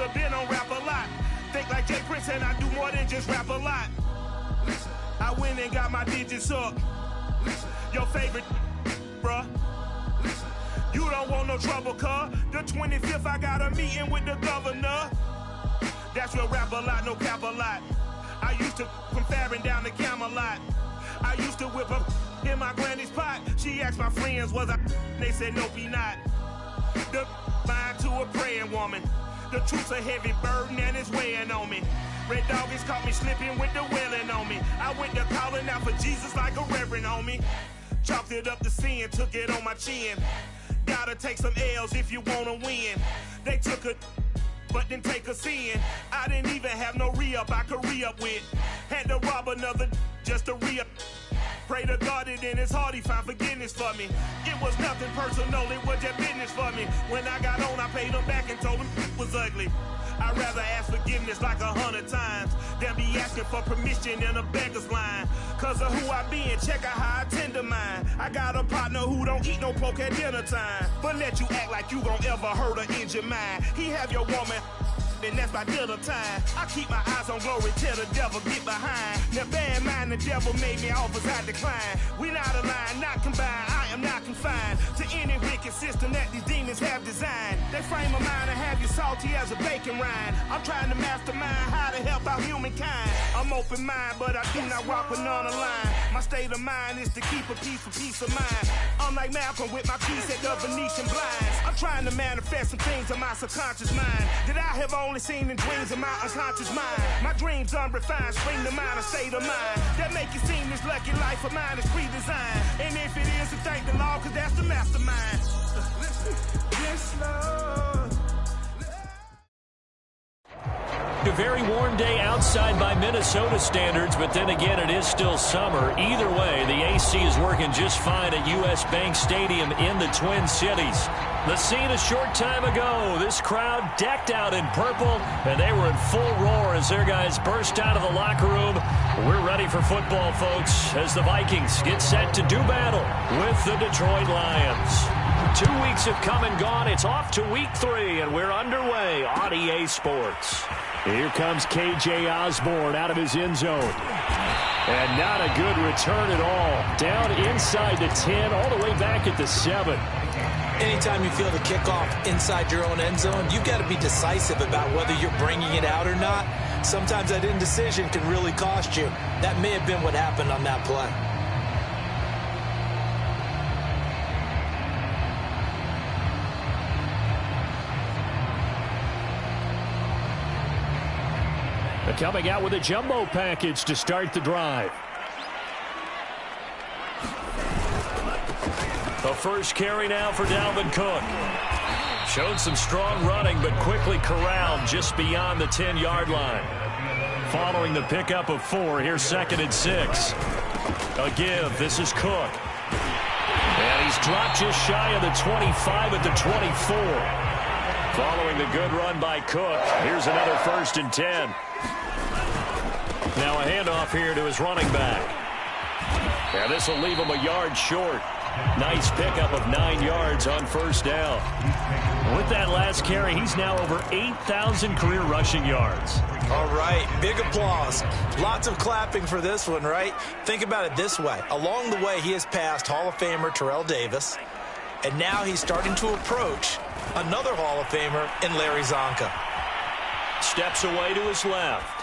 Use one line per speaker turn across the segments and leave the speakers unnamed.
never been on rap a lot. Think like Jay Prince and I do more than just rap a lot. I went and got my digits up. Your favorite, bruh. You don't want no trouble, cuz. The 25th, I got a meeting with the governor. That's real rap a lot, no cap a lot. I used to from Farron down to Camelot. I used to whip up in my granny's pot. She asked my friends, was I? They said, nope, he not. The mind to a praying woman. The truth's a heavy burden and it's weighing on me. Red Doggies caught me slipping with the wailing on me. I went to calling out for Jesus like a reverend on me. Chalked it up to sin, took it on my chin. Gotta take some L's if you wanna win. They took a but didn't take a sin. I didn't even have no re-up I could re-up with. Had to rob another just to re-up. Pray to God that in his heart he found forgiveness for me. It was nothing personal, it was just business for me. When I got on, I paid him back and told him it was ugly. I'd rather ask forgiveness like 100 times than be asking for permission in a beggar's line. Cause of who I be and check out how I tend to mine. I got a partner who don't eat no pork at dinner time, but let you act like you gon' ever hurt or injure mine. He have your woman, and that's by dinner time. I keep my eyes on glory till the devil get behind. Now bear in mind the devil made me offers I decline. We not aligned, not combined, I am not confined to any wicked system that these demons have designed. They frame a mind and have you salty as a bacon rind. I'm trying to mastermind how to help out humankind. I'm open mind, but I do not walk with none line. My state of mind is to keep a peace for peace of mind. I'm like Malcolm with my piece at the Venetian blinds. I'm trying to manifest some things in my subconscious mind that I have only seen in dreams in my unconscious mind. My dreams unrefined, spring to mind, a state of mind that make it seem this lucky life of mine is pre-designed. And if it is, then thank the Lord, cause that's the mastermind. Yes, Lord.
A very warm day outside by Minnesota standards, but then again, it is still summer. Either way, the AC is working just fine at U.S. Bank Stadium in the Twin Cities. The scene a short time ago, this crowd decked out in purple, and they were in full roar as their guys burst out of the locker room. We're ready for football, folks, as the Vikings get set to do battle with the Detroit Lions. 2 weeks have come and gone. It's off to week 3, and we're underway on EA Sports. Here comes K.J. Osborne out of his end zone. And not a good return at all. Down inside the 10, all the way back at the 7.
Anytime you feel the kickoff inside your own end zone, you've got to be decisive about whether you're bringing it out or not. Sometimes that indecision can really cost you. That may have been what happened on that play.
Coming out with a jumbo package to start the drive. The first carry now for Dalvin Cook. Showed some strong running, but quickly corralled just beyond the 10-yard line. Following the pickup of 4, here's 2nd and 6. A give, this is Cook. And he's dropped just shy of the 25 at the 24. Following the good run by Cook, here's another 1st and 10. Now a handoff here to his running back. And this will leave him a yard short. Nice pickup of 9 yards on 1st down. With that last carry, he's now over 8,000 career rushing yards.
All right, big applause. Lots of clapping for this one, right? Think about it this way. Along the way, he has passed Hall of Famer Terrell Davis, and now he's starting to approach another Hall of Famer in Larry Zonka.
Steps away to his left.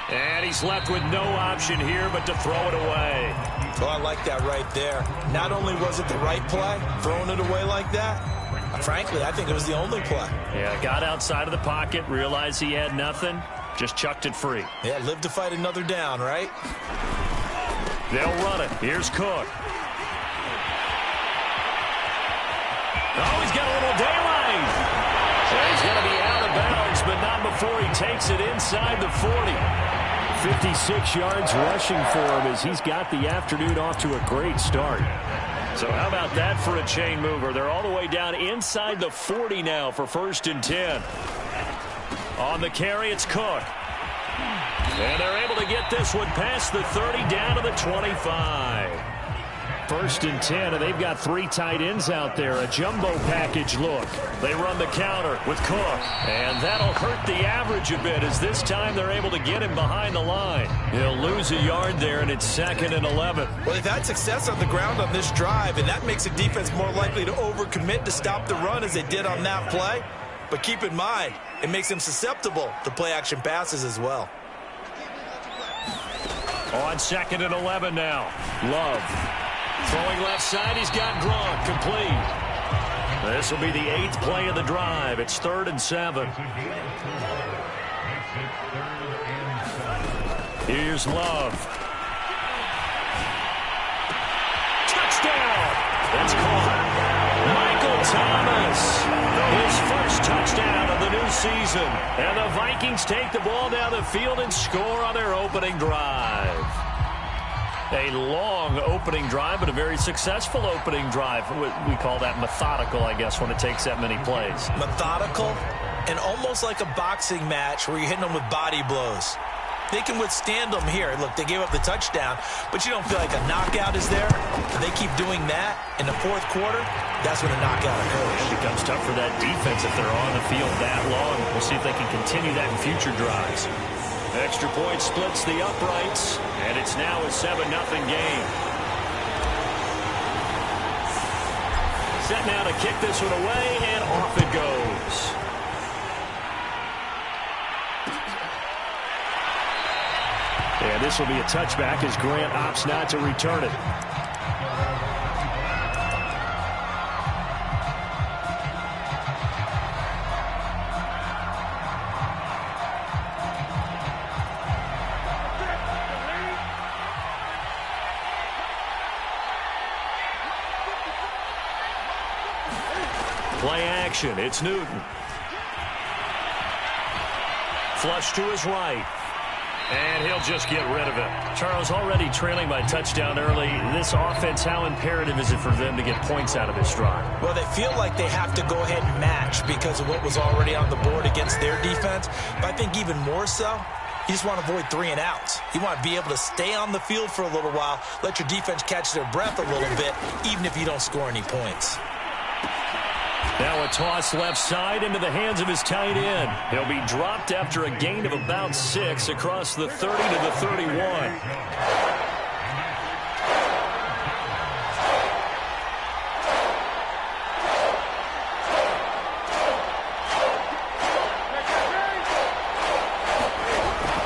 And he's left with no option here but to throw it away.
Oh, I like that right there. Not only was it the right play, throwing it away like that, frankly, I think it was the only play.
Yeah, got outside of the pocket, realized he had nothing, just chucked it free.
Yeah, live to fight another down, right?
They'll run it. Here's Cook. Oh, he's got a little daylight. And he's going to be out of bounds, but not before he takes it inside the 40. 56 yards rushing for him as he's got the afternoon off to a great start. So how about that for a chain mover? They're all the way down inside the 40 now for 1st and 10. On the carry, it's Cook. And they're able to get this one past the 30 down to the 25. 1st and 10, and they've got 3 tight ends out there. A jumbo package look. They run the counter with Cook, and that'll hurt the average a bit as this time they're able to get him behind the line. He'll lose a yard there, and it's 2nd and 11.
Well, they've had success on the ground on this drive, and that makes the defense more likely to overcommit to stop the run as they did on that play. But keep in mind, it makes them susceptible to play-action passes as well.
On 2nd and 11 now. Love. Throwing left side, he's got Gronk complete. This will be the 8th play of the drive. It's 3rd and 7. Here's Love. Touchdown! That's caught. Michael Thomas. His first touchdown of the new season. And the Vikings take the ball down the field and score on their opening drive. A long opening drive, but a very successful opening drive. We call that methodical, I guess, when it takes that many plays.
Methodical and almost like a boxing match where you're hitting them with body blows. They can withstand them here. Look, they gave up the touchdown, but you don't feel like a knockout is there. If they keep doing that in the 4th quarter, that's when a knockout occurs.
It becomes tough for that defense if they're on the field that long. We'll see if they can continue that in future drives. Extra point splits the uprights, and it's now a 7-0 game. Set now to kick this one away, and off it goes. And this will be a touchback as Grant opts not to return it. Play action. It's Newton. Flush to his right. And he'll just get rid of it. Charles, already trailing by touchdown early. This offense, how imperative is it for them to get points out of this drive?
Well, they feel like they have to go ahead and match because of what was already on the board against their defense. But I think even more so, you just want to avoid 3 and outs. You want to be able to stay on the field for a little while, let your defense catch their breath a little bit, even if you don't score any points.
Now a toss left side into the hands of his tight end. He'll be dropped after a gain of about 6 across the 30 to the 31.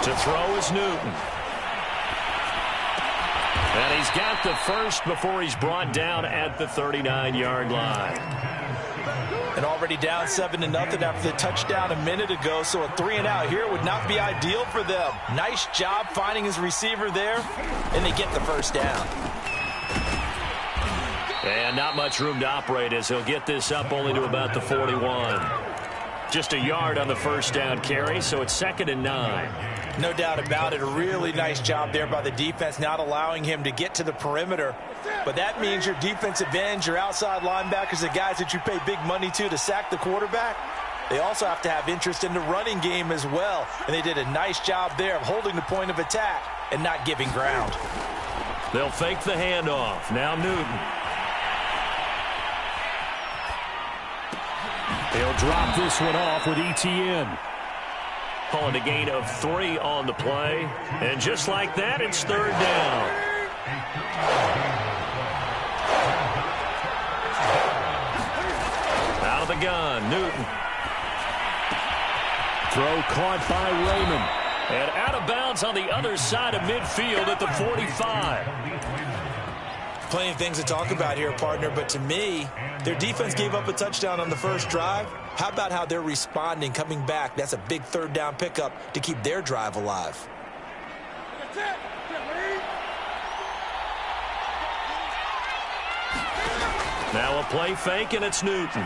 To throw is Newton. And he's got the first before he's brought down at the 39-yard line.
And already down 7-0 after the touchdown a minute ago, so a 3 and out here would not be ideal for them. Nice job finding his receiver there, and they get the first down.
And not much room to operate as he'll get this up only to about the 41. Just a yard on the first down carry, so it's 2nd and 9.
No doubt about it. A really nice job there by the defense, not allowing him to get to the perimeter. But that means your defensive ends, your outside linebackers, the guys that you pay big money to sack the quarterback, they also have to have interest in the running game as well. And they did a nice job there of holding the point of attack and not giving ground.
They'll fake the handoff. Now Newton. He'll drop this one off with ETN. Calling a gain of 3 on the play. And just like that, it's 3rd down. Out of the gun, Newton. Throw caught by Raymond. And out of bounds on the other side of midfield at the 45.
Plenty of things to talk about here, partner, but to me, their defense gave up a touchdown on the first drive. How about how they're responding, coming back? That's a big 3rd down pickup to keep their drive alive.
Now a play fake, and it's Newton.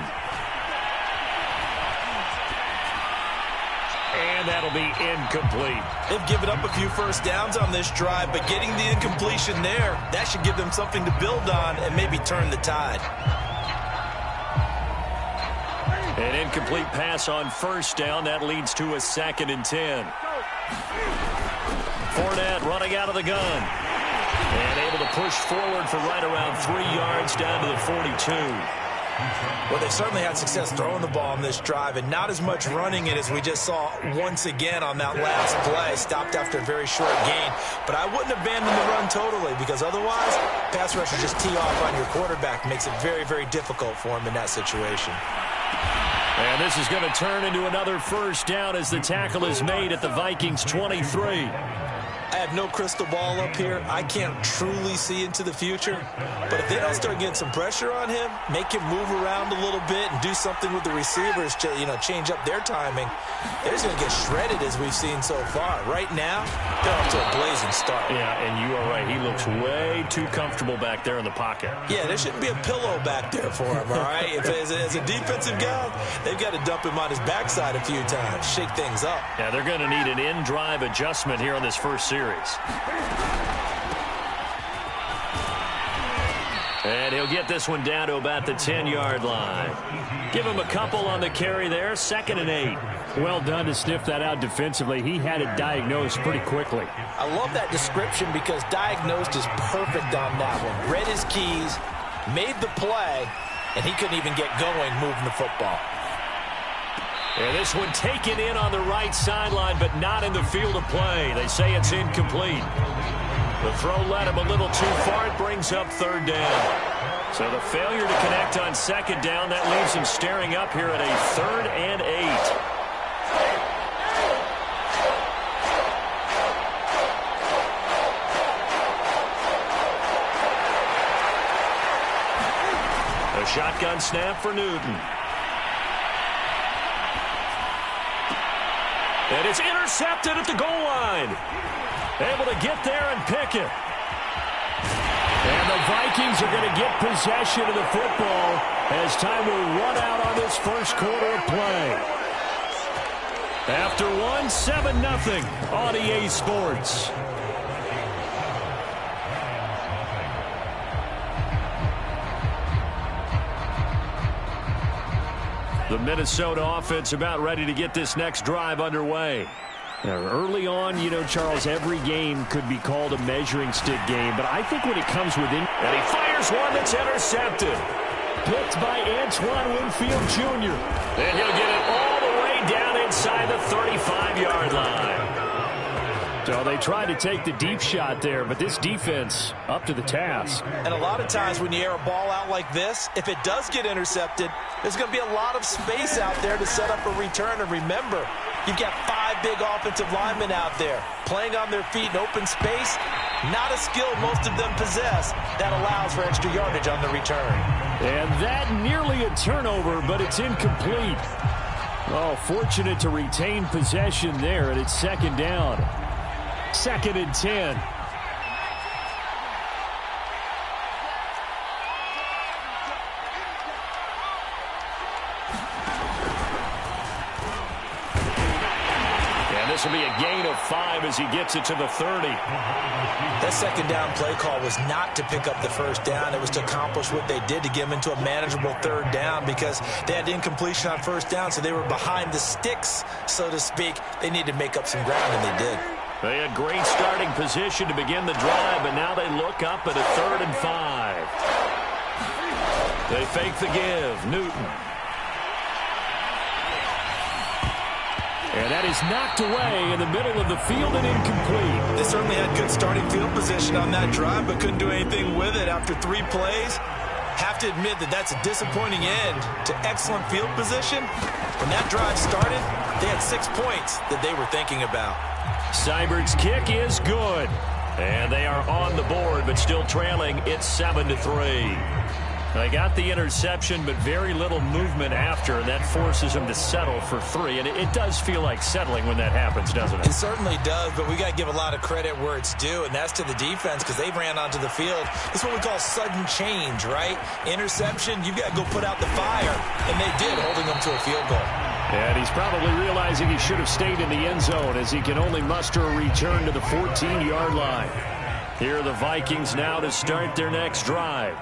And that'll be incomplete.
They've given up a few first downs on this drive, but getting the incompletion there, that should give them something to build on and maybe turn the tide.
An incomplete pass on first down. That leads to a 2nd and 10. Fournette running out of the gun. And able to push forward for right around 3 yards down to the 42.
Well, they've certainly had success throwing the ball on this drive and not as much running it as we just saw once again on that last play. Stopped after a very short gain. But I wouldn't abandon the run totally because otherwise, pass rushers just tee off on your quarterback. Makes it very, very difficult for him in that situation.
And this is going to turn into another first down as the tackle is made at the Vikings 23.
I have no crystal ball up here. I can't truly see into the future. But if they don't start getting some pressure on him, make him move around a little bit and do something with the receivers to, change up their timing, they're just going to get shredded as we've seen so far. Right now, they're off to a blazing start.
Yeah, and you are right. He looks way too comfortable back there in the pocket.
Yeah, there shouldn't be a pillow back there for him, all right? As a defensive guy, they've got to dump him on his backside a few times, shake things up.
Yeah, they're going to need an in-drive adjustment here on this first series. And he'll get this one down to about the 10-yard line. Give him a couple on the carry there, 2nd and 8.
Well done to sniff that out defensively. He had it diagnosed pretty quickly.
I love that description because diagnosed is perfect on that one. Read his keys, made the play, and he couldn't even get going moving the football.
And this one taken in on the right sideline, but not in the field of play. They say it's incomplete. The throw led him a little too far. It brings up 3rd down. So the failure to connect on 2nd down, that leaves him staring up here at a 3rd and 8. A shotgun snap for Newton. And it's intercepted at the goal line. Able to get there and pick it. And the Vikings are going to get possession of the football as time will run out on this first quarter of play. After 7-0 on EA Sports. The Minnesota offense about ready to get this next drive underway. Now, early on, Charles, every game could be called a measuring stick game, but I think when it comes within... And he fires one that's intercepted. Picked by Antoine Winfield Jr. And he'll get it all the way down inside the 35-yard line. So they tried to take the deep shot there, but this defense up to the task.
And a lot of times when you air a ball out like this, if it does get intercepted, there's going to be a lot of space out there to set up a return. And remember, you've got 5 big offensive linemen out there playing on their feet in open space. Not a skill most of them possess that allows for extra yardage on the return.
And that nearly a turnover, but it's incomplete. Oh, fortunate to retain possession there, and it's 2nd down. 2nd and 10.
This will be a gain of 5 as he gets it to the 30.
That 2nd down play call was not to pick up the 1st down. It was to accomplish what they did to get him into a manageable 3rd down because they had incompletion on 1st down, so they were behind the sticks, so to speak. They needed to make up some ground, and they did.
They had great starting position to begin the drive, but now they look up at a 3rd and 5. They fake the give. Newton.
And that is knocked away in the middle of the field and incomplete.
They certainly had good starting field position on that drive, but couldn't do anything with it after 3 plays. Have to admit that that's a disappointing end to excellent field position. When that drive started, they had 6 points that they were thinking about.
Seibert's kick is good. And they are on the board, but still trailing. It's 7-3. They got the interception, but very little movement after, and that forces them to settle for 3. And it does feel like settling when that happens, doesn't it?
It certainly does, but we got to give a lot of credit where it's due, and that's to the defense because they ran onto the field. This is what we call sudden change, right? Interception, you've got to go put out the fire, and they did, holding them to a field goal.
And he's probably realizing he should have stayed in the end zone as he can only muster a return to the 14-yard line.
Here are the Vikings now to start their next drive.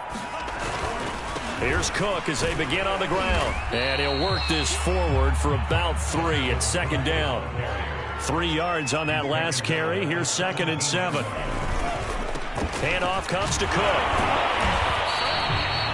Here's Cook as they begin on the ground. And he'll work this forward for about 3 at 2nd down. 3 yards on that last carry. Here's 2nd and 7. Handoff comes to Cook.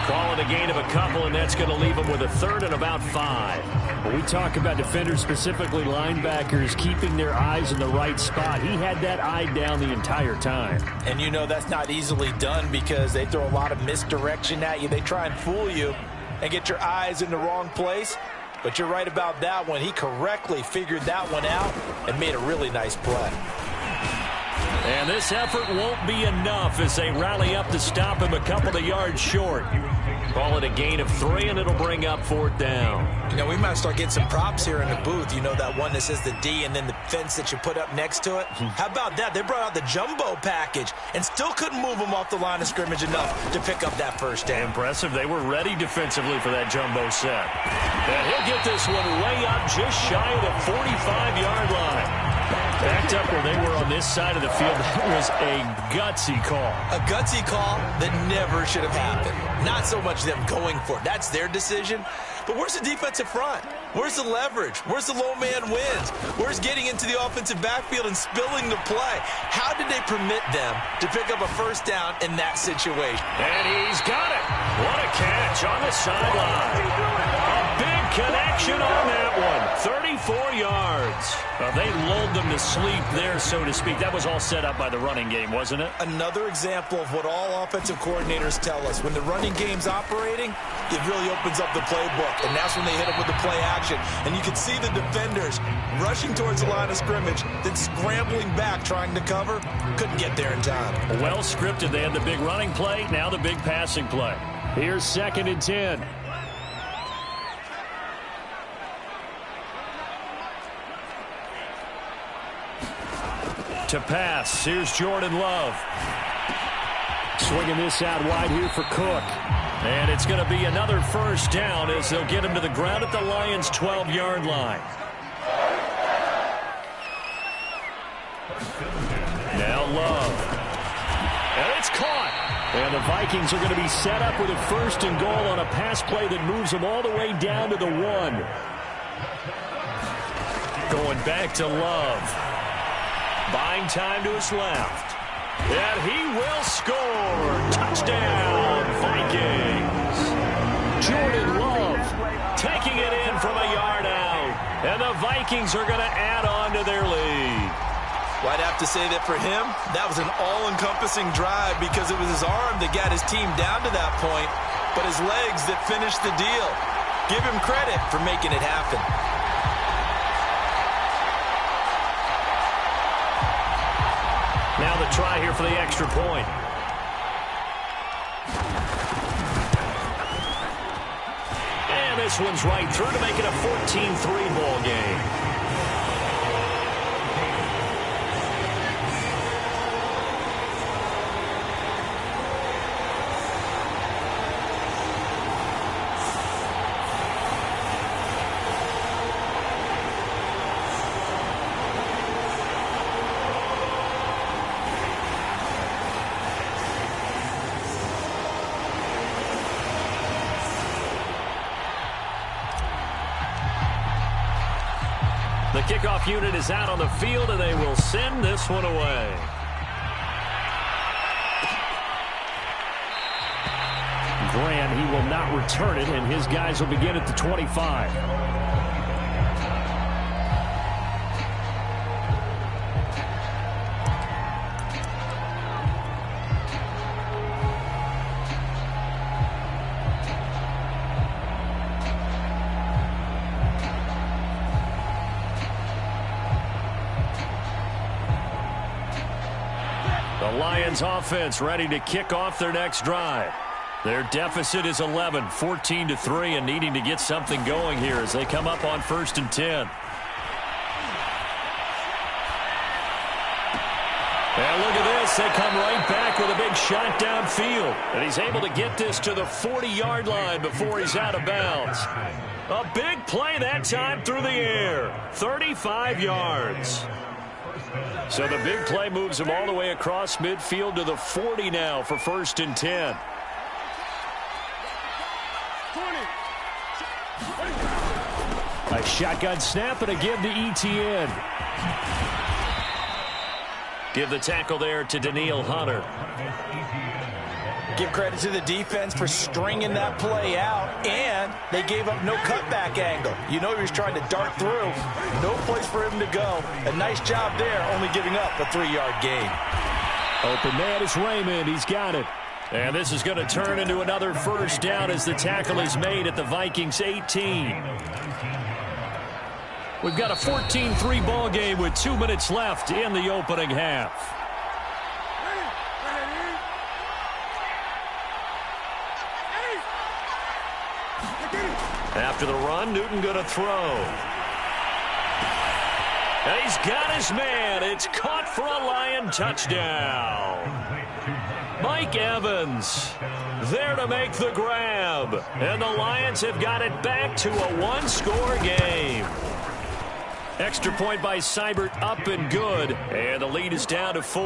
Calling a gain of a couple, and that's going to leave them with a third and about 5.
When we talk about defenders, specifically linebackers, keeping their eyes in the right spot, he had that eye down the entire time.
And you know that's not easily done because they throw a lot of misdirection at you. They try and fool you and get your eyes in the wrong place. But you're right about that one. He correctly figured that one out and made a really nice play.
And this effort won't be enough as they rally up to stop him a couple of yards short. Call it a gain of 3, and it'll bring up 4th down.
You know, we might start getting some props here in the booth. You know that one that says the D and then the fence that you put up next to it? How about that? They brought out the jumbo package and still couldn't move them off the line of scrimmage enough to pick up that first down.
Impressive. They were ready defensively for that jumbo set. And he'll get this one way up just shy of the 45-yard line. Backed up where they were on this side of the field. That was a gutsy call.
A gutsy call that never should have happened. Not so much them going for it. That's their decision. But where's the defensive front? Where's the leverage? Where's the low man wins? Where's getting into the offensive backfield and spilling the play? How did they permit them to pick up a first down in that situation?
And he's got it. What a catch on the sideline. A big connection on that one. 34 yards. They lulled them to sleep there, so to speak. That was all set up by the running game, wasn't it?
Another example of what all offensive coordinators tell us. When the running game's operating, it really opens up the playbook. And that's when they hit them with the play action. And you can see the defenders rushing towards the line of scrimmage, then scrambling back trying to cover. Couldn't get there in time.
Well scripted. They had the big running play, now the big passing play.
Here's 2nd and 10.
To pass, here's Jordan Love.
Swinging this out wide here for Cook.
And it's going to be another first down as they'll get him to the ground at the Lions' 12-yard line. Now Love. And it's caught.
And the Vikings are going to be set up with a 1st and goal on a pass play that moves them all the way down to the 1.
Going back to Love. Buying time to his left. And he will score. Touchdown, Vikings. Jordan Love taking it in from a yard out. And the Vikings are going to add on to their lead.
Well, I'd have to say that for him, that was an all-encompassing drive because it was his arm that got his team down to that point, but his legs that finished the deal. Give him credit for making it happen.
Now the try here for the extra point. And this one's right through to make it a 14-3 ball game. The kickoff unit is out on the field, and they will send this one away.
Grant, he will not return it, and his guys will begin at the 25.
The Lions offense ready to kick off their next drive. Their deficit is 11, 14-3, and needing to get something going here as they come up on 1st and 10. And look at this. They come right back with a big shot downfield. And he's able to get this to the 40-yard line before he's out of bounds. A big play that time through the air. 35 yards. So the big play moves him all the way across midfield to the 40 now for 1st and 10. A shotgun snap and a give to Etienne. Give the tackle there to Danielle Hunter.
Give credit to the defense for stringing that play out, and they gave up no cutback angle. You know he was trying to dart through. No place for him to go. A nice job there, only giving up a 3-yard gain.
Open man is Raymond. He's got it.
And this is going to turn into another first down as the tackle is made at the Vikings 18. We've got a 14-3 ball game with 2 minutes left in the opening half. After the run, Newton going to throw. And he's got his man. It's caught for a Lion touchdown. Mike Evans there to make the grab. And the Lions have got it back to a 1-score game. Extra point by Seibert, up and good. And the lead is down to 4.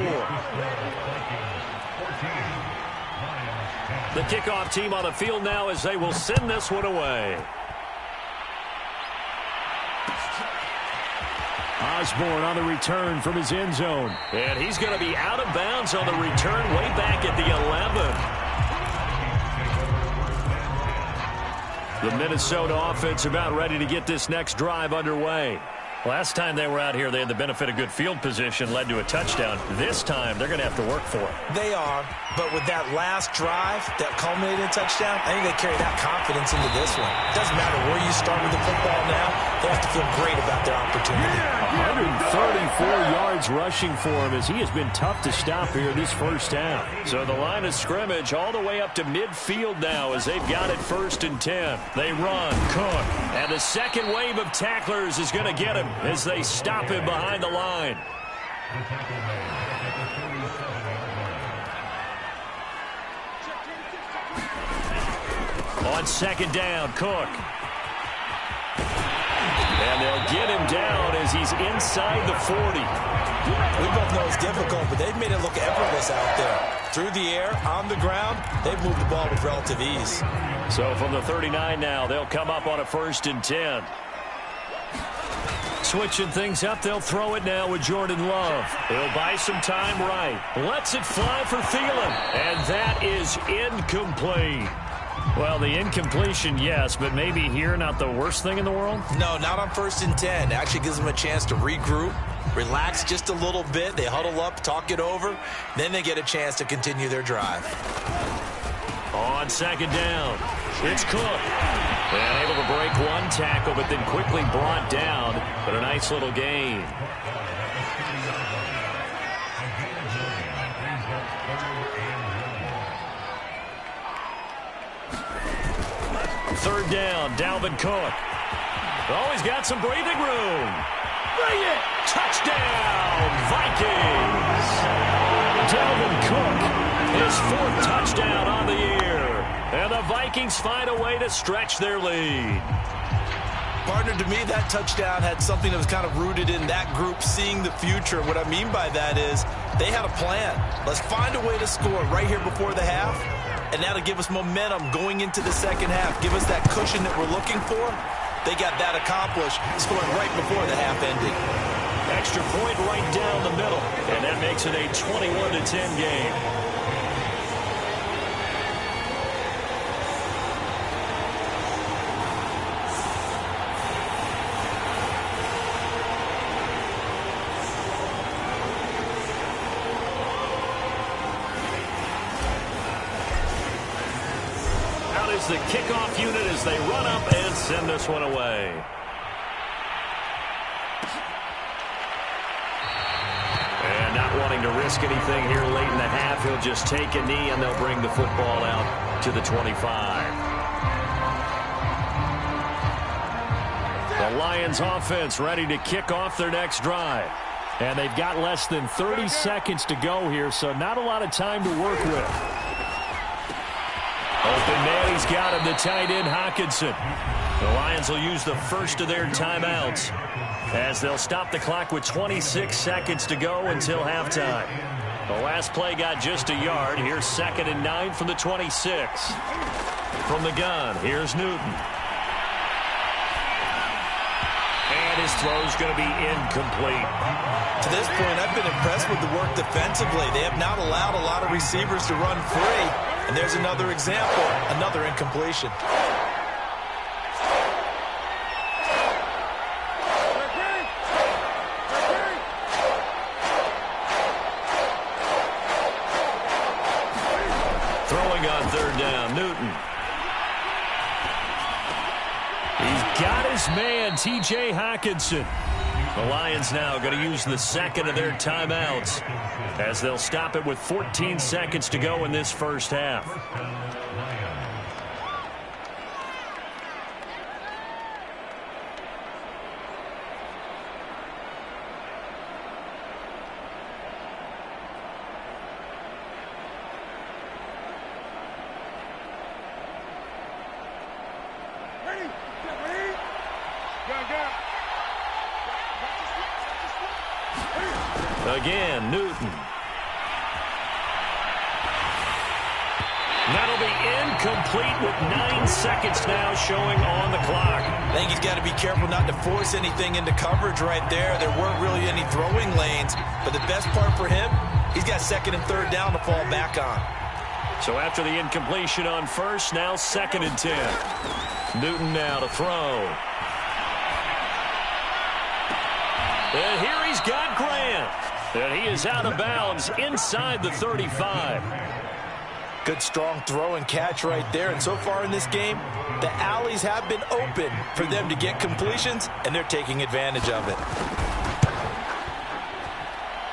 The kickoff team on the field now as they will send this one away.
Osborne on the return from his end zone.
And he's going to be out of bounds on the return way back at the 11. The Minnesota offense about ready to get this next drive underway. Last time they were out here, they had the benefit of good field position, led to a touchdown. This time, they're going to have to work for it.
They are, but with that last drive, that culminated touchdown, I think they carry that confidence into this one. It doesn't matter where you start with the football now. They have to feel great about their opportunity.
134 yards rushing for him as he has been tough to stop here this first half.
So the line of scrimmage all the way up to midfield now as they've got it 1st and 10. They run, Cook, and the second wave of tacklers is going to get him as they stop him behind the line. On 2nd down, Cook. And they'll get him down as he's inside the 40.
We both know it's difficult, but they've made it look effortless out there. Through the air, on the ground, they've moved the ball with relative ease.
So from the 39 now, they'll come up on a 1st and 10. Switching things up, they'll throw it now with Jordan Love. He'll buy some time right. Lets it fly for Thielen. And that is incomplete. Well, the incompletion, yes, but maybe here not the worst thing in the world?
No, not on 1st and 10. It actually gives them a chance to regroup, relax just a little bit. They huddle up, talk it over. Then they get a chance to continue their drive.
On 2nd down, it's Cook. And able to break one tackle, but then quickly brought down. But a nice little gain. Third down, Dalvin Cook. Oh, he's got some breathing room. Bring it! Touchdown, Vikings! Dalvin Cook, his 4th touchdown on the year. And the Vikings find a way to stretch their lead.
Partner, to me, that touchdown had something that was kind of rooted in that group seeing the future. What I mean by that is they had a plan. Let's find a way to score right here before the half. And that'll give us momentum going into the second half. Give us that cushion that we're looking for. They got that accomplished, scoring right before the half ended.
Extra point right down the middle. And that makes it a 21-10 game. The kickoff unit as they run up and send this one away. And not wanting to risk anything here late in the half, he'll just take a knee and they'll bring the football out to the 25. The Lions offense ready to kick off their next drive.
And they've got less than 30 seconds to go here, so not a lot of time to work with.
Open man, he's got him, the tight end, Hockenson. The Lions will use the first of their timeouts as they'll stop the clock with 26 seconds to go until halftime. The last play got just a yard. Here's 2nd and 9 from the 26. From the gun, here's Newton. And his throw is going to be incomplete.
To this point, I've been impressed with the work defensively. They have not allowed a lot of receivers to run free. And there's another example, another incompletion.
Throwing on third down, Newton. He's got his man, T.J. Hockenson. The Lions now going to use the second of their timeouts as they'll stop it with 14 seconds to go in this first half. Again, Newton. That'll be incomplete with 9 seconds now showing on the clock.
I think he's got to be careful not to force anything into coverage right there. There weren't really any throwing lanes, but the best part for him, he's got second and third down to fall back on.
So after the incompletion on first, now second and 10. Newton now to throw. And here he's got Grant. And he is out of bounds inside the 35.
Good strong throw and catch right there. And so far in this game, the alleys have been open for them to get completions, and they're taking advantage of it.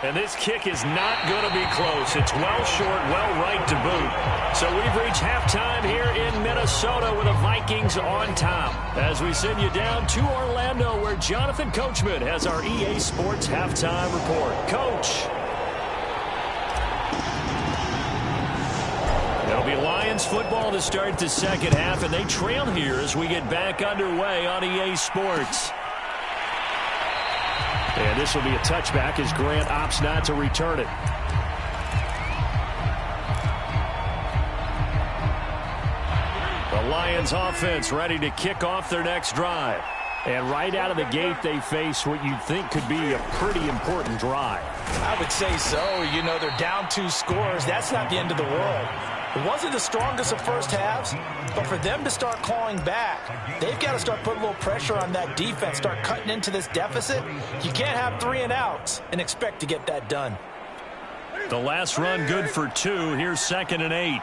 And this kick is not going to be close. It's well short, well right to boot. So we've reached halftime here in Minnesota with the Vikings on top. As we send you down to Orlando, where Jonathan Coachman has our EA Sports halftime report. Coach. It'll be Lions football to start the second half, and they trail here as we get back underway on EA Sports. And this will be a touchback as Grant opts not to return it. The Lions offense ready to kick off their next drive. And right out of the gate, they face what you'd think could be a pretty important drive.
I would say so. You know, they're down 2 scores. That's not the end of the world. It wasn't the strongest of first halves, but for them to start clawing back, they've got to start putting a little pressure on that defense, start cutting into this deficit. You can't have 3 and outs and expect to get that done.
The last run good for 2. Here's second and 8.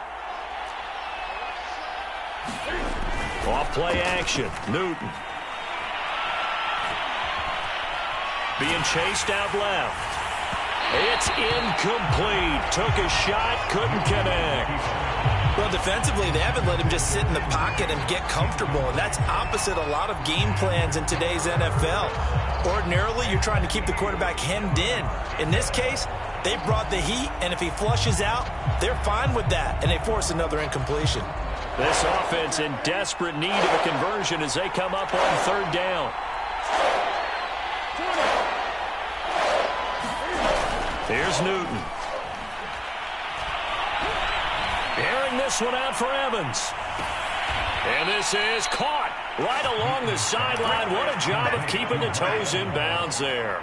Off play action. Newton. Being chased out left. It's incomplete. Took a shot, couldn't connect.
Well, defensively, they haven't let him just sit in the pocket and get comfortable, and that's opposite a lot of game plans in today's NFL. Ordinarily, you're trying to keep the quarterback hemmed in. In this case, they brought the heat, and if he flushes out, they're fine with that, and they force another incompletion.
This offense in desperate need of a conversion as they come up on third down. Here's Newton. Airing this one out for Evans. And this is caught right along the sideline. What a job of keeping the toes in bounds there.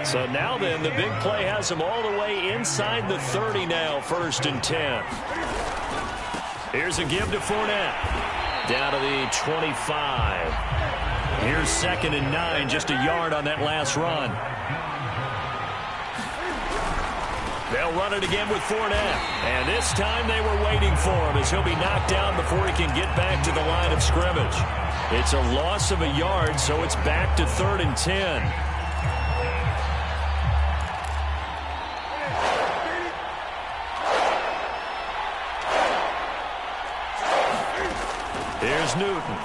So now then, the big play has them all the way inside the 30 now, first and 10. Here's a give to Fournette. Down to the 25. Here's second and 9, just a yard on that last run. They'll run it again with Fournette. And this time they were waiting for him as he'll be knocked down before he can get back to the line of scrimmage. It's a loss of a yard, so it's back to third and 10. Here's Newton.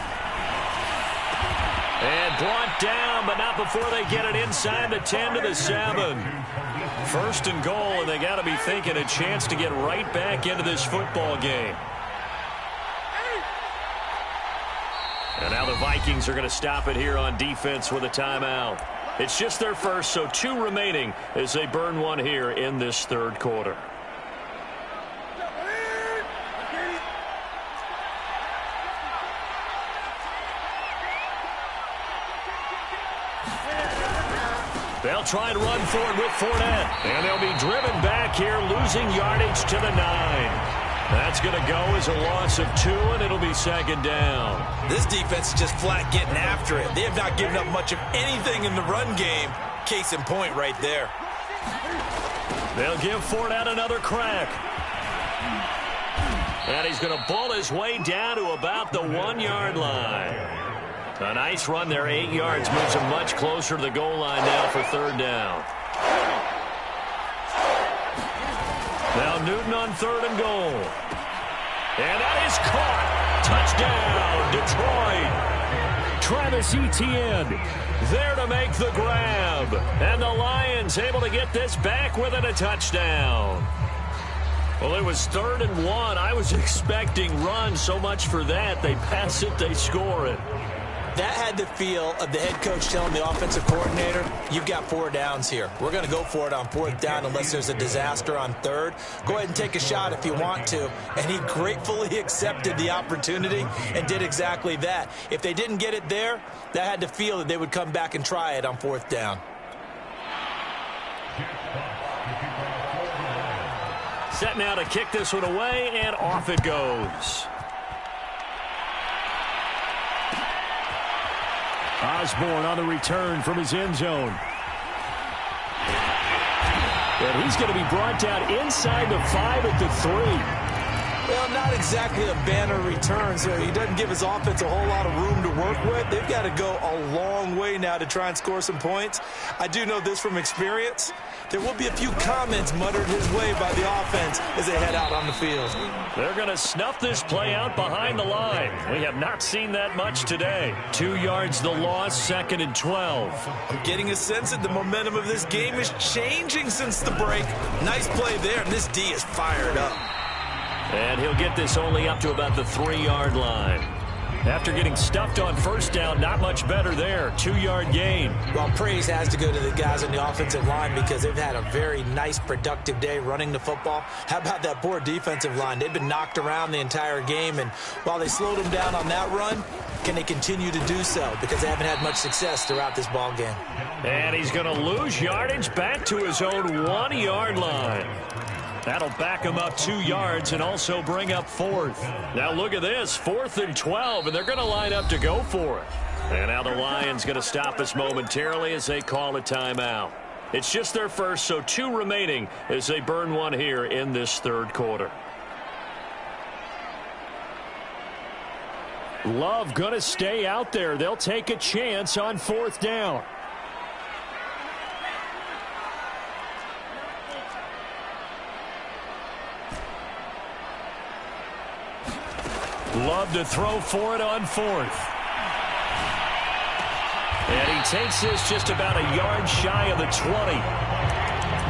And brought down, but not before they get it inside the 10 to the 7. First and goal, and they got to be thinking a chance to get right back into this football game. And now the Vikings are going to stop it here on defense with a timeout. It's just their first, so 2 remaining as they burn one here in this third quarter. They'll try and run forward with Fournette. And they'll be driven back here, losing yardage to the 9. That's going to go as a loss of 2, and it'll be second down.
This defense is just flat getting after it. They have not given up much of anything in the run game. Case in point right there.
They'll give Fournette another crack. And he's going to pull his way down to about the 1-yard line. A nice run there, 8 yards, moves him much closer to the goal line now for third down. Now Newton on 3rd and goal. And that is caught. Touchdown, Detroit. Travis Etienne there to make the grab. And the Lions able to get this back within a touchdown. Well, it was 3rd and 1. I was expecting run, so much for that. They pass it, they score it.
That had the feel of the head coach telling the offensive coordinator, you've got 4 downs here. We're going to go for it on 4th down unless there's a disaster on 3rd. Go ahead and take a shot if you want to. And he gratefully accepted the opportunity and did exactly that. If they didn't get it there, that had the feel that they would come back and try it on 4th down.
Set now to kick this one away, and off it goes.
Osborne on the return from his end zone. And he's going to be brought down inside the 5 at the 3.
Well, not exactly a banner return, so he doesn't give his offense a whole lot of room to work with. They've got to go a long way now to try and score some points. I do know this from experience. There will be a few comments muttered his way by the offense as they head out on the field.
They're going to snuff this play out behind the line. We have not seen that much today. 2 yards the loss, 2nd and 12.
I'm getting a sense that the momentum of this game is changing since the break. Nice play there, and this D is fired up.
And he'll get this only up to about the 3-yard line. After getting stuffed on 1st down, not much better there. 2-yard gain.
Well, praise has to go to the guys on the offensive line because they've had a very nice, productive day running the football. How about that poor defensive line? They've been knocked around the entire game, and while they slowed them down on that run, can they continue to do so? Because they haven't had much success throughout this ball game.
And he's going to lose yardage back to his own 1-yard line. That'll back him up 2 yards and also bring up 4th. Now look at this, 4th and 12, and they're going to line up to go for it. And now the Lions going to stop us momentarily as they call a timeout. It's just their first, so 2 remaining as they burn one here in this 3rd quarter.
Love going to stay out there. They'll take a chance on 4th down. Love to throw for it on 4th.
And he takes this just about a yard shy of the 20.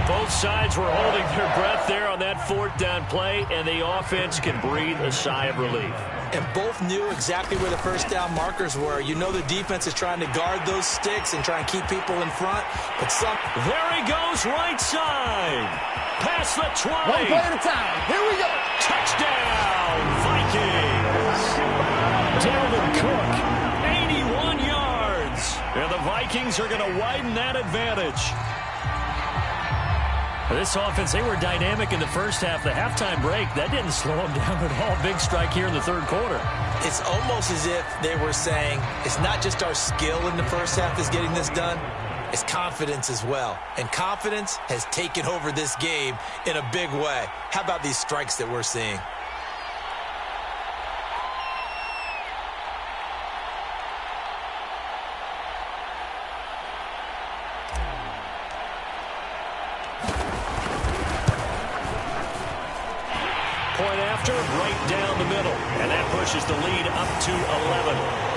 Both sides were holding their breath there on that 4th down play, and the offense can breathe a sigh of relief.
And both knew exactly where the 1st down markers were. You know the defense is trying to guard those sticks and try and keep people in front. But
there he goes, right side. Past the 20.
One play at a time. Here we go.
Touchdown, Vikings.
Dalvin Cook,
81 yards. And the Vikings are going to widen that advantage.
This offense, they were dynamic in the first half. The halftime break, that didn't slow them down at all. Big strike here in the 3rd quarter.
It's almost as if they were saying, it's not just our skill in the first half that's getting this done, it's confidence as well. And confidence has taken over this game in a big way. How about these strikes that we're seeing?
Point after, right down the middle. And that pushes the lead up to 11.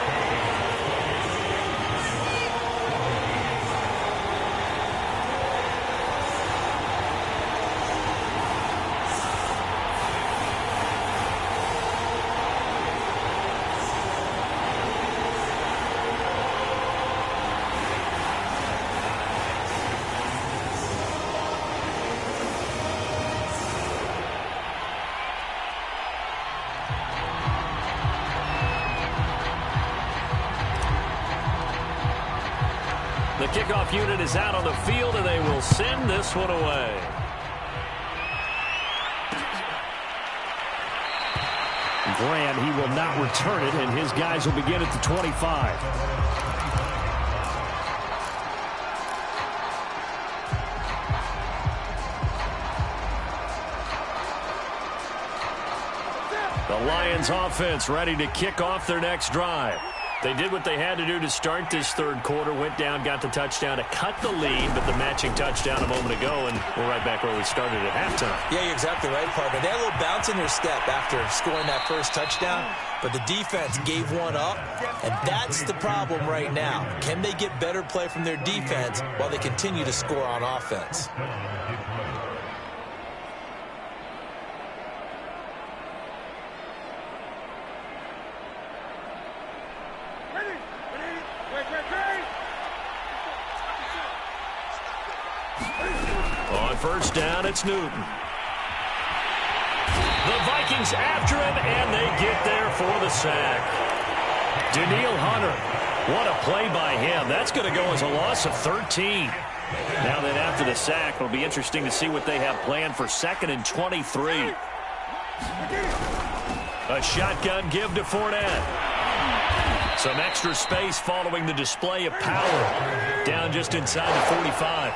kickoff unit is out on the field, and they will send this one away.
Grant, he will not return it, and his guys will begin at the 25. The Lions offense ready to kick off their next drive. They did what they had to do to start this third quarter, went down, got the touchdown to cut the lead, but the matching touchdown a moment ago, and we're right back where we started at halftime.
Yeah, you're exactly right, partner. They had a little bounce in their step after scoring that first touchdown, but the defense gave one up, and that's the problem right now. Can they get better play from their defense while they continue to score on offense?
On first down, it's Newton. The Vikings after him, and they get there for the sack. Danielle Hunter, what a play by him. That's going to go as a loss of 13. Now then, after the sack, it'll be interesting to see what they have planned for 2nd and 23. A shotgun give to Fournette. Some extra space following the display of power. Down just inside the 45.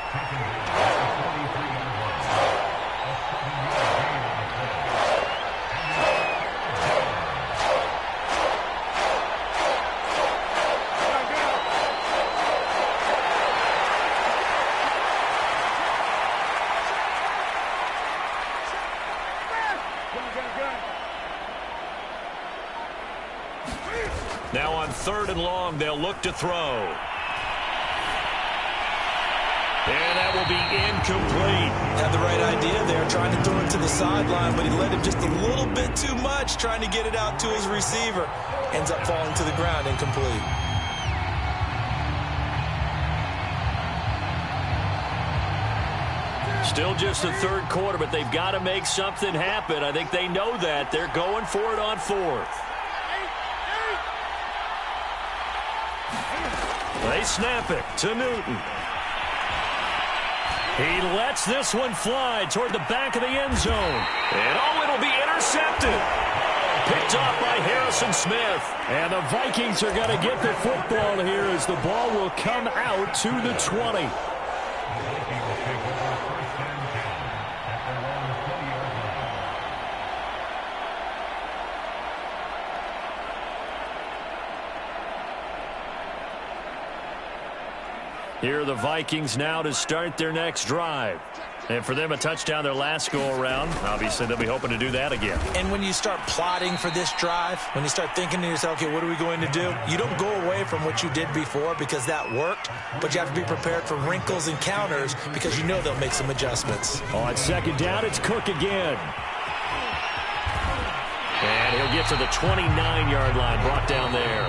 Now on 3rd and long, they'll look to throw. And that will be incomplete.
Had the right idea there, trying to throw it to the sideline, but he led him just a little bit too much, trying to get it out to his receiver. Ends up falling to the ground, incomplete.
Still just the third quarter, but they've got to make something happen. I think they know that. They're going for it on 4th. They snap it to Newton. He lets this one fly toward the back of the end zone. And it'll be intercepted. Picked off by Harrison Smith.
And the Vikings are going to get the football here as the ball will come out to the 20. Here are the Vikings now to start their next drive. And for them, a touchdown their last go-around. Obviously, they'll be hoping to do that again.
And when you start plotting for this drive, when you start thinking to yourself, okay, what are we going to do? You don't go away from what you did before because that worked, but you have to be prepared for wrinkles and counters because you know they'll make some adjustments.
On 2nd down, it's Cook again.
And he'll get to the 29-yard line, brought down there.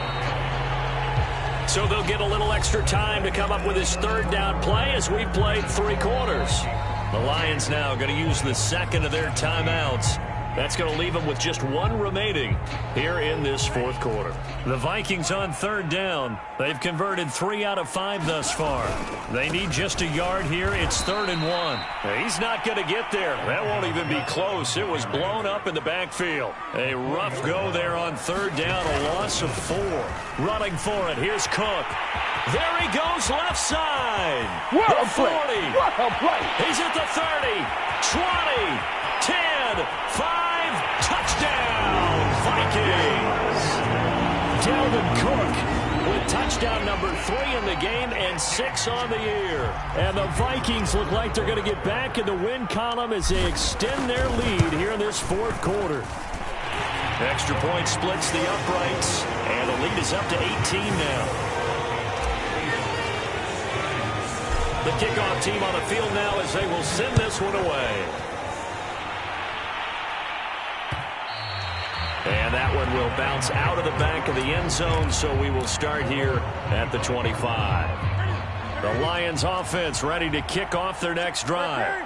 So they'll get a little extra time to come up with his 3rd down play as we've played 3 quarters. The Lions now going to use the 2nd of their timeouts. That's going to leave them with just 1 remaining here in this 4th quarter. The Vikings on 3rd down. They've converted 3 out of 5 thus far. They need just a yard here. It's 3rd and 1. He's not going to get there. That won't even be close. It was blown up in the backfield. A rough go there on 3rd down, a loss of 4. Running for it, here's Cook. There he goes, left side.
What
the
a play.
40.
What a play.
He's at the 30, 20, 10, 5. Touchdown, Vikings.
Dalvin Cook
with touchdown number 3 in the game and 6 on the year.
And the Vikings look like they're going to get back in the win column as they extend their lead here in this 4th quarter.
Extra point splits the uprights, and the lead is up to 18 now. The kickoff team on the field now as they will send this one away. And that one will bounce out of the back of the end zone, so we will start here at the 25. The Lions offense ready to kick off their next drive.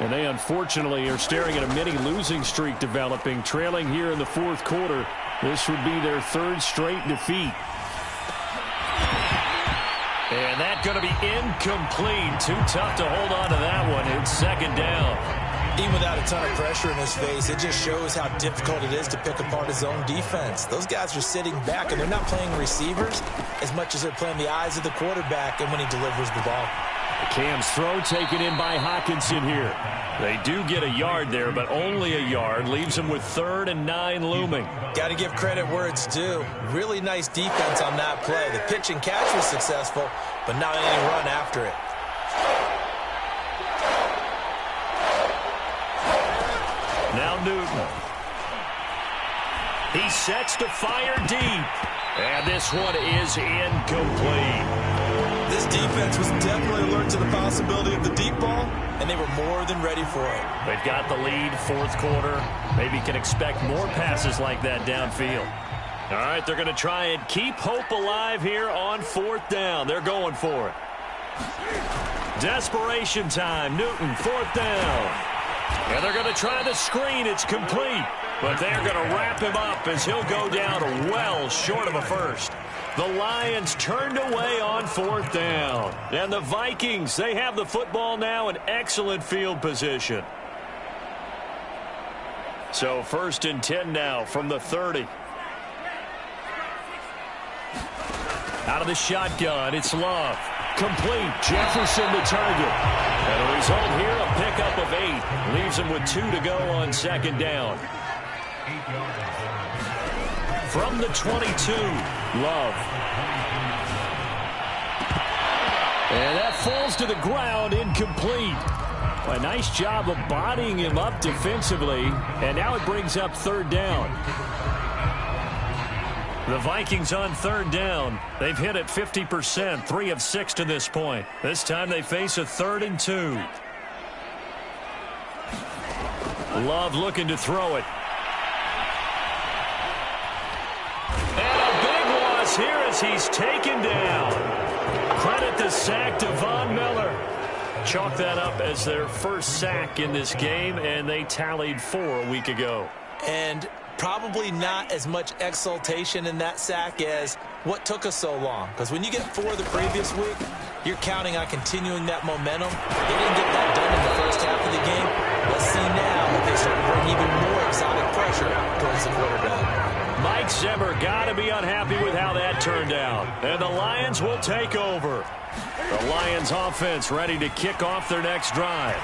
And they unfortunately are staring at a mini losing streak developing, trailing here in the 4th quarter. This would be their 3rd straight defeat.
And that's going to be incomplete. Too tough to hold on to that one. It's second down.
Even without a ton of pressure in his face, it just shows how difficult it is to pick apart his own defense. Those guys are sitting back, and they're not playing receivers as much as they're playing the eyes of the quarterback and when he delivers the ball.
Cam's throw taken in by Hockenson here. They do get a yard there, but only a yard. Leaves them with 3rd and 9 looming.
Got to give credit where it's due. Really nice defense on that play. The pitch and catch was successful, but not any run after it.
Now Newton. He sets to fire deep. And this one is incomplete.
This defense was definitely alert to the possibility of the deep ball, and they were more than ready for it.
They've got the lead, 4th quarter. Maybe can expect more passes like that downfield. All right, they're going to try and keep hope alive here on 4th down. They're going for it. Desperation time. Newton, 4th down. And they're going to try the screen. It's complete. But they're going to wrap him up as he'll go down well short of a first. The Lions turned away on 4th down. And the Vikings, they have the football now in excellent field position. So 1st and 10 now from the 30. Out of the shotgun, it's Love. Complete. Jefferson the target. And the result here, a pickup of 8. Leaves him with 2 to go on 2nd down. From the 22, Love. And that falls to the ground, incomplete. A nice job of bodying him up defensively. And now it brings up 3rd down. The Vikings on 3rd down. They've hit it 50%, 3 of 6 to this point. This time they face a 3rd and 2. Love looking to throw it. And a big loss here as he's taken down. Credit the sack to Von Miller. Chalk that up as their first sack in this game, and they tallied 4 a week ago.
And probably not as much exultation in that sack as what took us so long. Because when you get 4 the previous week, you're counting on continuing that momentum. They didn't get that done in the first half of the game. Let's see now if they start to bring even more exotic pressure towards the quarterback.
Mike Zimmer got to be unhappy with how that turned out. And the Lions will take over. The Lions offense ready to kick off their next drive.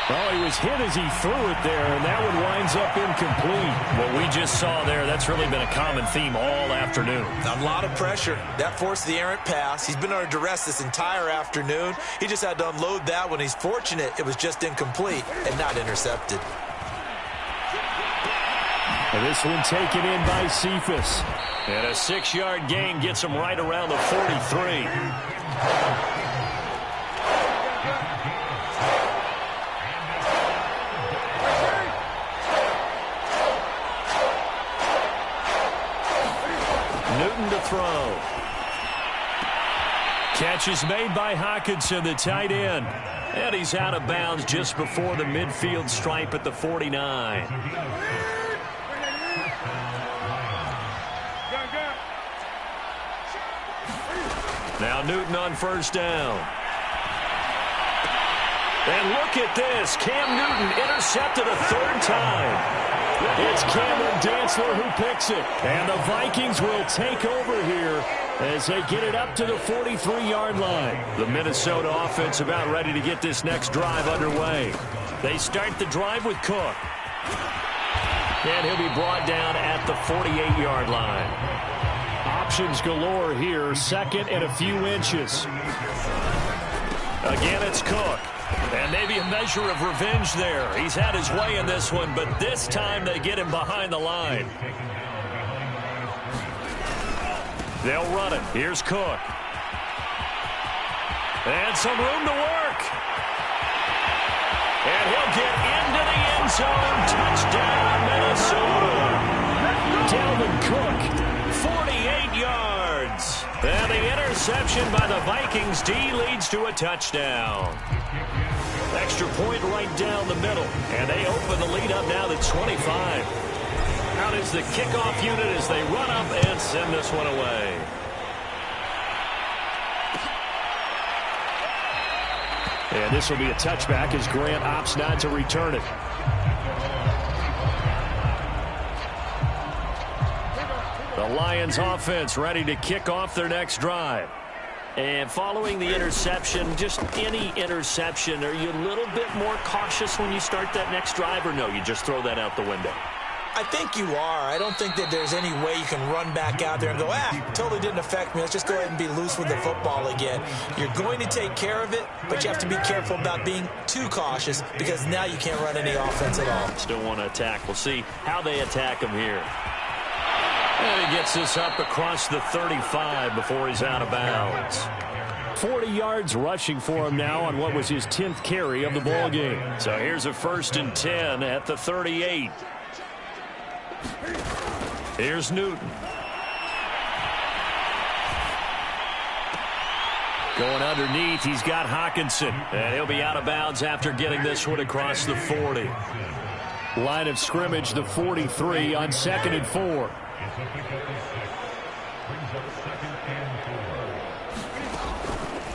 Oh, he was hit as he threw it there, and that one winds up incomplete. What we just saw there, that's really been a common theme all afternoon.
A lot of pressure. That forced the errant pass. He's been under duress this entire afternoon. He just had to unload that one. He's fortunate it was just incomplete and not intercepted.
And this one taken in by Cephas. And a 6-yard gain gets him right around the 43. Newton to throw. Catch is made by Hockenson, the tight end. And he's out of bounds just before the midfield stripe at the 49. Now Newton on 1st down. And look at this. Cam Newton intercepted a 3rd time. It's Cameron Dantzler who picks it. And the Vikings will take over here as they get it up to the 43-yard line. The Minnesota offense about ready to get this next drive underway. They start the drive with Cook. And he'll be brought down at the 48-yard line. Options galore here, 2nd and a few inches. Again, it's Cook. And maybe a measure of revenge there. He's had his way in this one, but this time they get him behind the line. They'll run it. Here's Cook. And some room to work. And he'll get into the end zone. Touchdown, Minnesota. Dalvin Cook, 48 yards. And the interception by the Vikings D leads to a touchdown. Extra point right down the middle. And they open the lead up now to 25.
crowd is the kickoff unit as they run up and send this one away. And this will be a touchback as Grant opts not to return it. The Lions offense ready to kick off their next drive. And following the interception, just any interception, are you a little bit more cautious when you start that next drive, or no, you just throw that out the window?
I think you are. I don't think that there's any way you can run back out there and go, totally didn't affect me. Let's just go ahead and be loose with the football again. You're going to take care of it, but you have to be careful about being too cautious because now you can't run any offense at all.
Still want to attack. We'll see how they attack him here. And he gets this up across the 35 before he's out of bounds. 40 yards rushing for him now on what was his 10th carry of the ball game. So here's a 1st and 10 at the 38. Here's Newton. Going underneath, he's got Hockenson. And he'll be out of bounds after getting this one across the 40. Line of scrimmage, the 43 on 2nd and 4.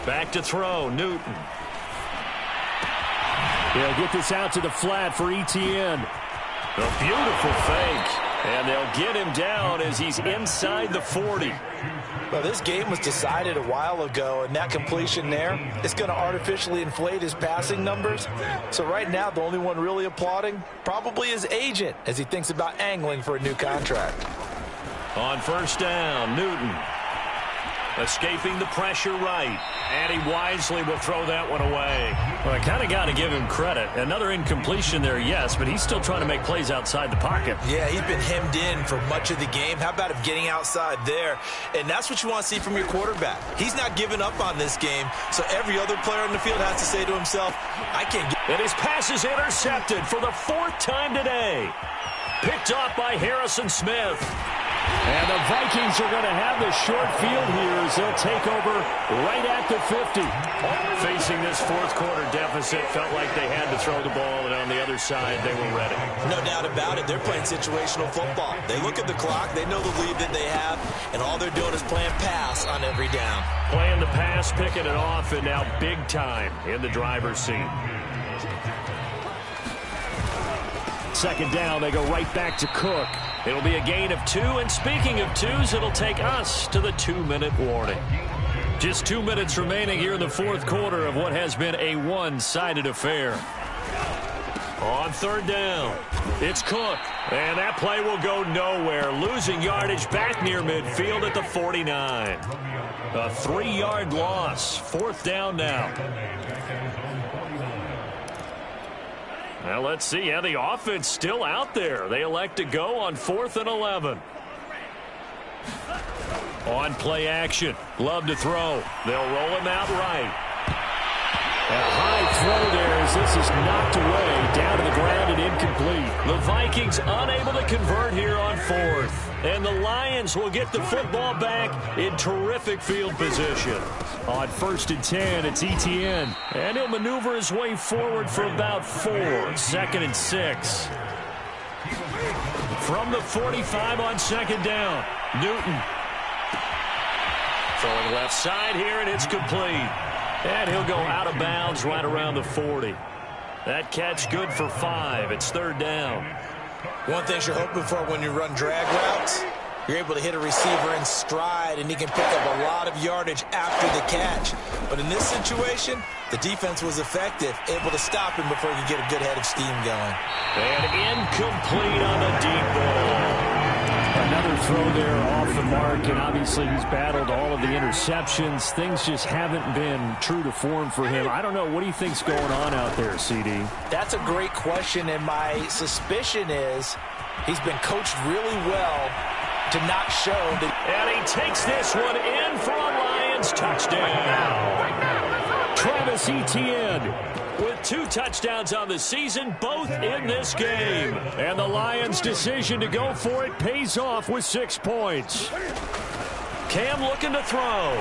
Back to throw, Newton. He'll get this out to the flat for Etienne. A beautiful fake. And they'll get him down as he's inside the 40.
Well, this game was decided a while ago, and that completion there is going to artificially inflate his passing numbers. So right now, the only one really applauding probably his agent as he thinks about angling for a new contract.
On 1st down, Newton. Escaping the pressure right. And he wisely will throw that one away. Well, I kind of got to give him credit. Another incompletion there, yes, but he's still trying to make plays outside the pocket.
Yeah, he's been hemmed in for much of the game. How about him getting outside there? And that's what you want to see from your quarterback. He's not giving up on this game, so every other player on the field has to say to himself, I can't get...
And his pass is intercepted for the 4th time today. Picked off by Harrison Smith. And the Vikings are going to have the short field here as they'll take over right at the 50. Facing this 4th quarter deficit, felt like they had to throw the ball, and on the other side, they were ready.
No doubt about it. They're playing situational football. They look at the clock, they know the lead that they have, and all they're doing is playing pass on every down.
Playing the pass, picking it off, and now big time in the driver's seat. 2nd down, they go right back to Cook. It'll be a gain of 2, and speaking of 2s, it'll take us to the 2-minute warning. Just 2 minutes remaining here in the 4th quarter of what has been a one-sided affair. On 3rd down, it's Cook, and that play will go nowhere. Losing yardage back near midfield at the 49. A 3-yard loss, 4th down now. Well, let's see. Yeah, the offense still out there. They elect to go on 4th and 11. On play action. Love to throw. They'll roll him out right. A high throw there as this is knocked away. Down to the ground and incomplete. The Vikings unable to convert here on 4th. And the Lions will get the football back in terrific field position. On 1st and 10, it's Etienne. And he'll maneuver his way forward for about 4. 2nd and 6. From the 45 on 2nd down, Newton. Throwing left side here, and it's complete. And he'll go out of bounds right around the 40. That catch good for 5. It's 3rd down.
One thing you're hoping for when you run drag routes, you're able to hit a receiver in stride, and he can pick up a lot of yardage after the catch. But in this situation, the defense was effective, able to stop him before he could get a good head of steam going.
And incomplete on the deep ball. Another throw there off the mark, and obviously he's battled all of the interceptions. Things just haven't been true to form for him. I don't know. What do you think's going on out there, CD?
That's a great question, and my suspicion is he's been coached really well to not show that.
And he takes this one in for a Lions touchdown. Travis Etienne with 2 touchdowns on the season, both in this game. And the Lions' decision to go for it pays off with 6 points. Cam looking to throw.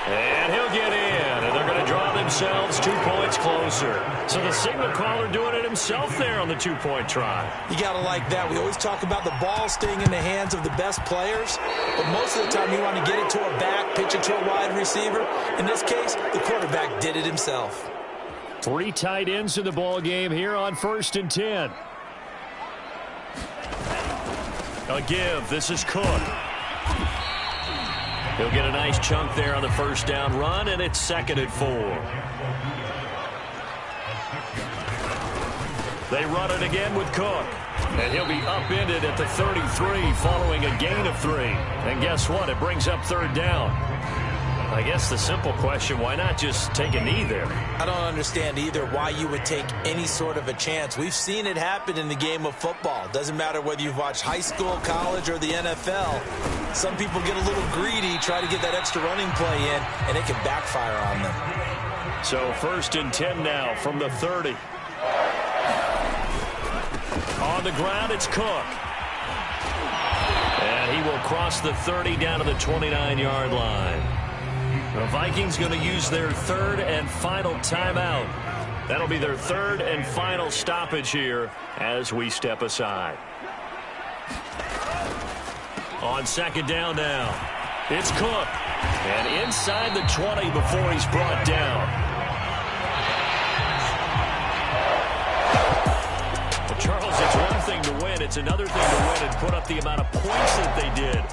And he'll get in, and they're going to draw the
themselves 2 points closer. So the signal caller doing it himself there on the 2-point try.
You got to like that. We always talk about the ball staying in the hands of the best players, but most of the time you want to get it to a back, pitch it to a wide receiver. In this case, the quarterback did it himself.
3 tight ends in the ball game here on 1st and 10. A give. This is Cook. He'll get a nice chunk there on the first down run, and it's 2nd and 4. They run it again with Cook. And he'll be upended at the 33 following a gain of 3. And guess what? It brings up 3rd down. I guess the simple question, why not just take a knee there?
I don't understand either why you would take any sort of a chance. We've seen it happen in the game of football. Doesn't matter whether you've watched high school, college, or the NFL. Some people get a little greedy, try to get that extra running play in, and it can backfire on them.
So 1st and 10 now from the 30. On the ground, it's Cook. And he will cross the 30 down to the 29-yard line. The Vikings going to use their 3rd and final timeout. That'll be their 3rd and final stoppage here as we step aside. On 2nd down now, it's Cook. And inside the 20 before he's brought down. Well, Charles, it's one thing to win. It's another thing to win and put up the amount of points that they did.